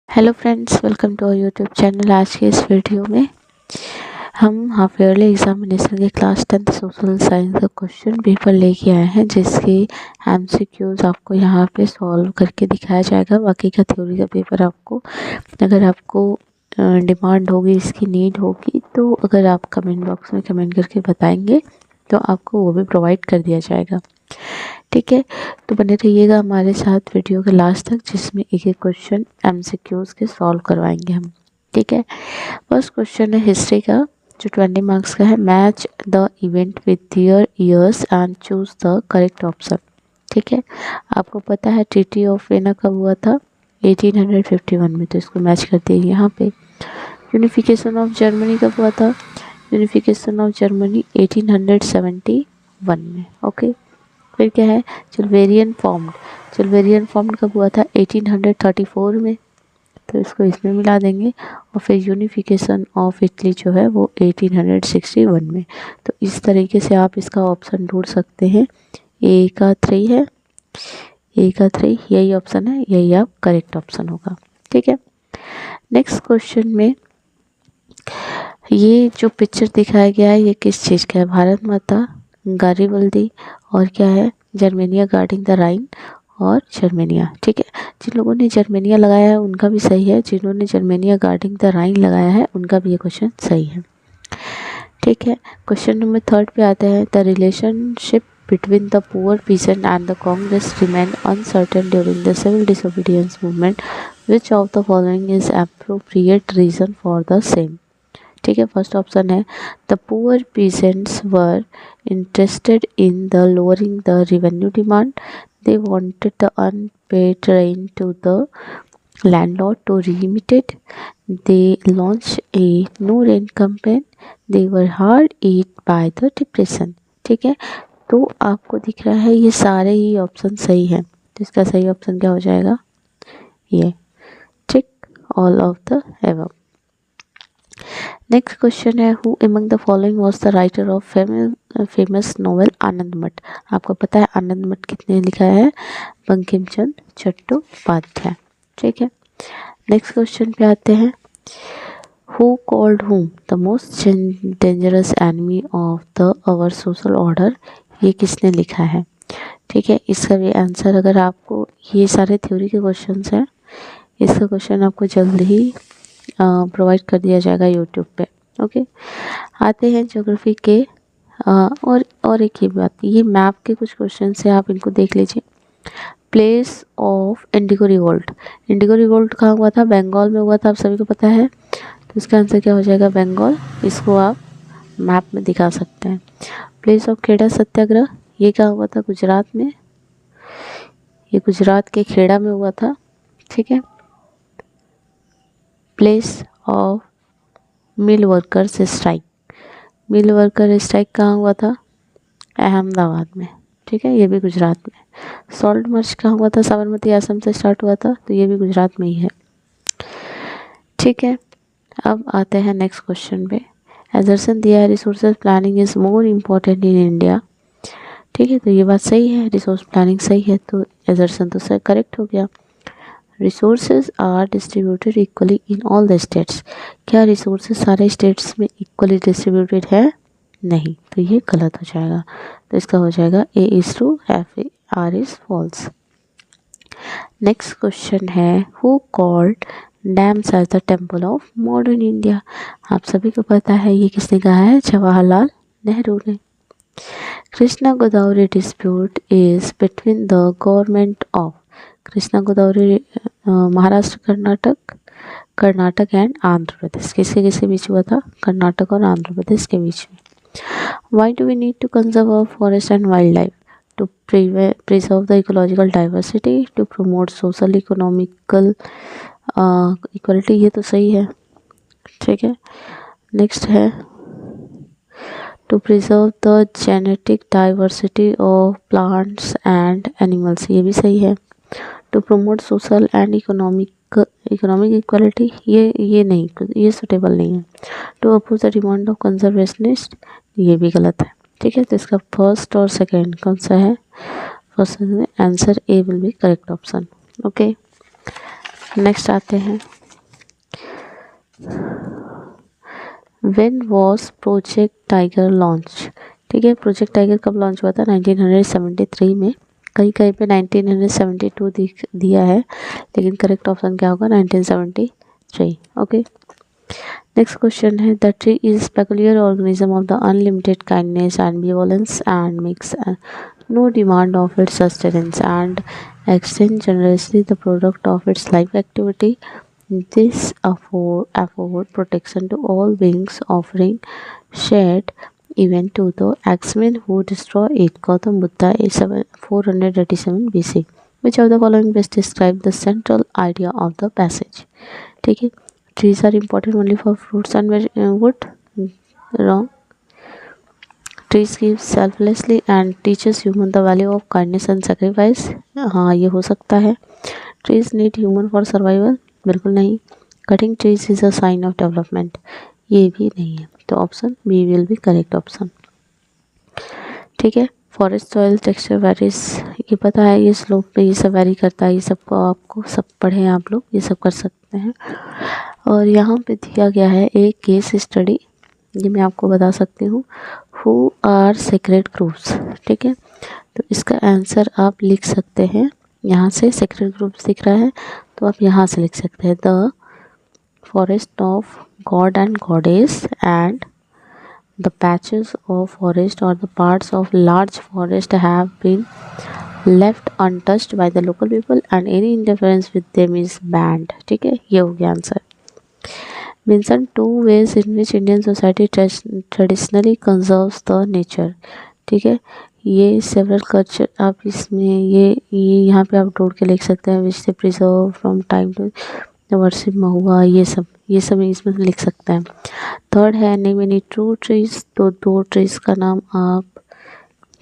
Hello friends, welcome to our YouTube channel. आज के इस वीडियो में हम हाफ ईयरली एग्जामिनेशन के क्लास 10th सोशल साइंस का क्वेश्चन पेपर लेके आए हैं, जिसके एमसीक्यूज आपको यहाँ पे सॉल्व करके दिखाया जाएगा। बाकी का थ्योरी का पेपर आपको, अगर आपको डिमांड होगी, इसकी नीड होगी, तो अगर आप कमेंट बॉक्स में कमेंट करके बताएंगे तो आपको वो भी प्रोवाइड कर दिया जाएगा। ठीक है, तो बने रहिएगा हमारे साथ वीडियो के लास्ट तक, जिसमें एक एक क्वेश्चन एमसीक्यूज के सॉल्व करवाएंगे हम। ठीक है, फर्स्ट क्वेश्चन है हिस्ट्री का, जो 20 मार्क्स का है। Match the event with their years and choose the correct option. ठीक है, आपको पता है ट्रीटी ऑफ वेना कब हुआ था? 1851 में, तो इसको मैच करते हैं यहाँ पे। यूनिफिकेशन ऑफ जर्मनी कब हुआ था? यूनिफिकेशन ऑफ जर्मनी 1871 में। ओके, फिर क्या है? चिल्वेरियन फॉर्म्ड कब हुआ था? 1834 में, तो इसको इसमें मिला देंगे। और फिर यूनिफिकेशन ऑफ इटली जो है वो 1861 में। तो इस तरीके से आप इसका ऑप्शन ढूंढ सकते हैं। ए का 3 है, ए का 3 यही ऑप्शन है, यही आप करेक्ट ऑप्शन होगा। ठीक है, नेक्स्ट क्वेश्चन में ये जो पिक्चर दिखाया गया है, ये किस चीज़ का है? भारत माता, गारिबल्दी, और क्या है? जर्मेनिया गार्डिंग द राइन और जर्मेनिया। ठीक है, जिन लोगों ने जर्मेनिया लगाया है उनका भी सही है, जिन्होंने जर्मेनिया गार्डिंग द राइन लगाया है उनका भी ये क्वेश्चन सही है। ठीक है, क्वेश्चन नंबर 3 पे आते हैं। The relationship between the poor peasant and the Congress remain uncertain during the civil disobedience movement. Which of the following is appropriate reason for the same? ठीक है, फर्स्ट ऑप्शन है the poor peasants were interested in the lowering the revenue demand. They wanted the unpaid rent to the landlord to remit it. They launched a no rent campaign. They were hard hit by the depression. ठीक है, तो आपको दिख रहा है ये सारे ही option सही हैं, तो इसका सही ऑप्शन क्या हो जाएगा? ये। ठीक, all of the above. Next question है who among the following was the writer of famous novel Anand Math. आपको पता है आनंद मठ कितने लिखा है? बंकिम चंद्र चट्टोपाध्याय। ठीक है, नेक्स्ट क्वेश्चन पे आते हैं। Who called whom the most dangerous enemy of the our social order? ये किसने लिखा है? ठीक है, इसका भी आंसर, अगर आपको, ये सारे थ्योरी के क्वेश्चंस हैं, इसका क्वेश्चन आपको जल्द ही प्रोवाइड कर दिया जाएगा यूट्यूब पे। ओके, आते हैं ज्योग्राफी के और एक ही बात, ये मैप के कुछ क्वेश्चन है, आप इनको देख लीजिए। प्लेस ऑफ इंडिगो रिवोल्ट कहाँ हुआ था? बंगाल में हुआ था, आप सभी को पता है, तो इसका आंसर क्या हो जाएगा? बंगाल। इसको आप मैप में दिखा सकते हैं। प्लेस ऑफ खेड़ा सत्याग्रह, ये कहाँ हुआ था? गुजरात में, ये गुजरात के खेड़ा में हुआ था। ठीक है, place of mill workers strike कहाँ हुआ था? अहमदाबाद में। ठीक है, ये भी गुजरात में। सॉल्ट मार्च कहाँ हुआ था? साबरमती आश्रम से स्टार्ट हुआ था, तो ये भी गुजरात में ही है। ठीक है, अब आते हैं नेक्स्ट क्वेश्चन पे। एजर्सन दिया है resources planning is more important in India. ठीक है, तो ये बात सही है, रिसोर्स प्लानिंग सही है, तो एजर्सन तो सही करेक्ट हो गया। Resources are distributed equally in all the states. क्या रिसोर्सेज सारे स्टेट्स में इक्वली डिस्ट्रीब्यूटेड है? नहीं, तो ये गलत हो जाएगा, तो इसका हो जाएगा A is true F R is false. Next question है who called dams as the temple of modern India? आप सभी को पता है, ये किसने कहा है? जवाहरलाल नेहरू ने। Krishna Godavari dispute is between the government of, Krishna Godavari Maharashtra, Karnataka and Andhra Pradesh, किसके बीच हुआ था? कर्नाटक और आंध्र प्रदेश के बीच में। Why do we need to conserve our forest and wildlife? To preserve the ecological diversity, to promote social economical equality, ये तो सही है। ठीक है, नेक्स्ट है to preserve the genetic diversity of plants and animals, ये भी सही है। To promote social and economic equality, ये नहीं, ये सुटेबल नहीं है। To oppose the demand of conservationists, ये भी गलत है। ठीक है, तो इसका फर्स्ट और सेकेंड कौन सा है? First answer A will be correct option. Okay, next आते हैं when was project tiger launch. ठीक है, प्रोजेक्ट टाइगर कब लॉन्च हुआ था? 1973 में। कहीं कहीं पे 1972 दिया है, लेकिन करेक्ट ऑप्शन क्या होगा? 1973। ओके, नेक्स्ट क्वेश्चन है, the tree is peculiar organism of the unlimited kindness and benevolence and makes no demand of its sustenance and extends generously the product of its life activity. This afford protection to all beings, offering shade even to the axemen who destroy it. Gautam Buddha is 487 BC. Which of the following best describe the central idea of the passage? ठीक है, trees are important only for fruits and wood. Wrong. Trees give selflessly and teaches human the value of kindness and sacrifice. हाँ, ये हो सकता है. Trees need human for survival. बिल्कुल नहीं. Cutting trees is a sign of development. ये भी नहीं है, तो option B will be correct option. ठीक है, फॉरेस्ट सॉइल टेक्सचर वेरीज, ये पता है, ये स्लोप पे ये सब वेरी करता है, ये सब को आपको सब पढ़े हैं आप लोग, ये सब कर सकते हैं. और यहाँ पे दिया गया है एक केस स्टडी, ये मैं आपको बता सकती हूँ. Who are sacred groups. ठीक है, तो इसका आंसर आप लिख सकते हैं यहाँ से. सेक्रेड ग्रुप्स दिख रहा है तो आप यहाँ से लिख सकते हैं, the forest of God and goddess and the patches of forest or the parts of large forest have been left untouched by the local people and any interference with them is banned. ठीक है, ये हो गया answer. Mention two ways in which Indian society traditionally conserves the nature. ठीक है, ये several culture आप इसमें ये यहाँ पे आप ढूंढ के लिख सकते हैं, विच से preserve from time to worship mahua, ये सब इसमें लिख सकते हैं. थर्ड है नेम एनी ट्रू ट्रीज, तो दो ट्रीज का नाम आप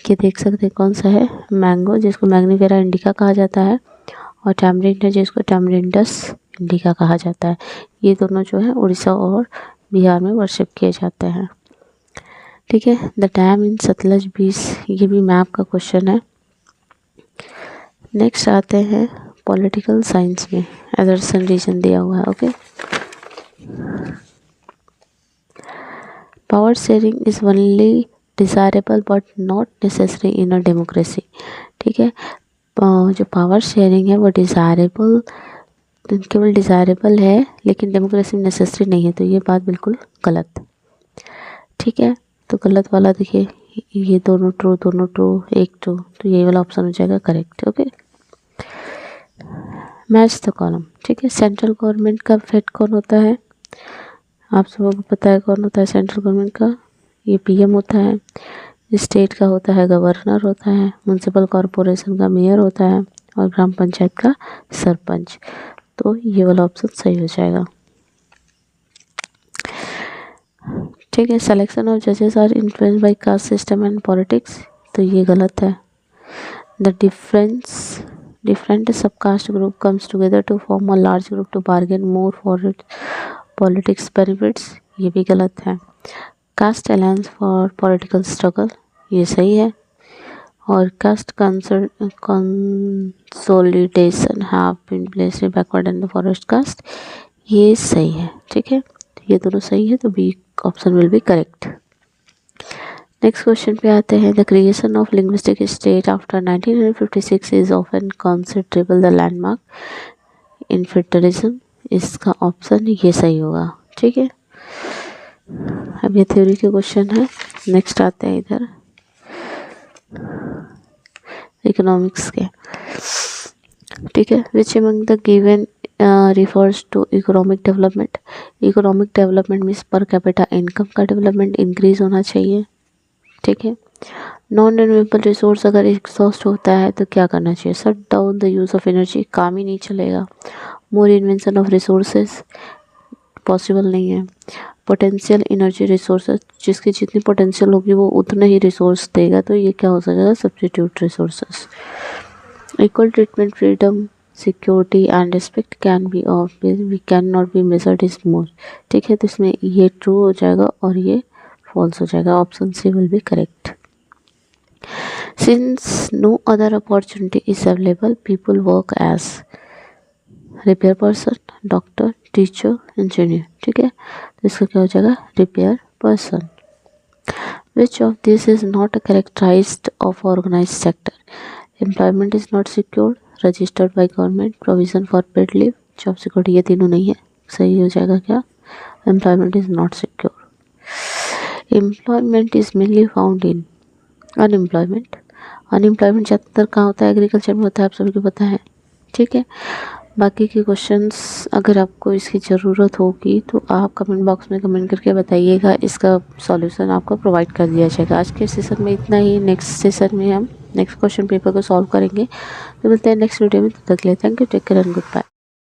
ये देख सकते हैं, कौन सा है? मैंगो, जिसको मैग्नीफेरा इंडिका कहा जाता है, और टैमरिंड है, जिसको टैमरिंडस इंडिका कहा जाता है. ये दोनों जो है उड़ीसा और बिहार में वर्शिप किए जाते हैं. ठीक है, द डैम इन सतलज बीच, ये भी मैप का क्वेश्चन है. नेक्स्ट आते हैं पॉलिटिकल साइंस में, एडर्सन रीजन दिया हुआ है. Okay, power sharing is only desirable but not necessary in a democracy. ठीक है, जो पावर शेयरिंग है वो डिज़ायरेबल, केवल डिज़ायरेबल है, लेकिन डेमोक्रेसी में नेसेसरी नहीं है, तो ये बात बिल्कुल गलत. ठीक है, तो गलत वाला देखिए, ये दोनों ट्रू, एक ट्रू, तो ये वाला ऑप्शन हो जाएगा correct. Okay, match the column. ठीक है, सेंट्रल गवर्नमेंट का हेड कौन होता है? आप सबको पता है कौन होता है सेंट्रल गवर्नमेंट का? ये पीएम होता है. स्टेट का होता है गवर्नर होता है. म्यूनसिपल कॉरपोरेशन का मेयर होता है, और ग्राम पंचायत का सरपंच. तो ये वाला ऑप्शन सही हो जाएगा. ठीक है, सिलेक्शन ऑफ जजेस are influenced by caste system and politics, तो ये गलत है. The different subcaste group comes together to form a large group to bargain more for its politics benefits, ये भी गलत है. Caste alliance for political struggle, ये सही है. और caste consolidation have been placed backward in the forest caste, ये सही है. ठीक है, ये दोनों सही है, तो B option will be correct. Next question पे आते हैं. The creation of linguistic state after 1956 is often considerable the landmark in federalism, इसका ऑप्शन ये सही होगा. ठीक है, अब ये थ्योरी के क्वेश्चन है. नेक्स्ट आते हैं इधर इकोनॉमिक्स के. ठीक है, which among the given refers to economic development. Economic development means per capita income का डेवलपमेंट इंक्रीज होना चाहिए. ठीक है, नॉन रिन्यूएबल रिसोर्स अगर एग्जॉस्ट होता है तो क्या करना चाहिए? Shut down the use of energy, काम ही नहीं चलेगा. More invention of resources, possible नहीं है. पोटेंशियल एनर्जी रिसोर्सेज, जिसकी जितनी पोटेंशियल होगी वो उतना ही रिसोर्स देगा, तो ये क्या हो सकेगा? Substitute resources. Equal treatment, freedom, security and respect can be of we can not be measured is more. ठीक है, तो इसमें ये ट्रू हो जाएगा और ये फॉल्स हो जाएगा. Option C will be correct. Since no other opportunity is available, people work as repair person, doctor, teacher, engineer, ठीक है। तो इसका क्या हो जाएगा, repair person. Which of this is not characterized of organized sector, employment is not secured, registered by government, provision for paid leave, job security, ये तीनों नहीं है। सही हो जाएगा क्या, employment is not secure. Employment is mainly found in unemployment, unemployment ज़्यादातर कहाँ होता है, एग्रीकल्चर में होता है, आप सभी को पता है, ठीक है। बाकी के क्वेश्चंस अगर आपको इसकी ज़रूरत होगी तो आप कमेंट बॉक्स में कमेंट करके बताइएगा, इसका सॉल्यूशन आपको प्रोवाइड कर दिया जाएगा। आज के सेशन में इतना ही, नेक्स्ट सेशन में हम नेक्स्ट क्वेश्चन पेपर को सॉल्व करेंगे। तो मिलते हैं नेक्स्ट वीडियो में, तब तक के लिए thank you, take care and good bye.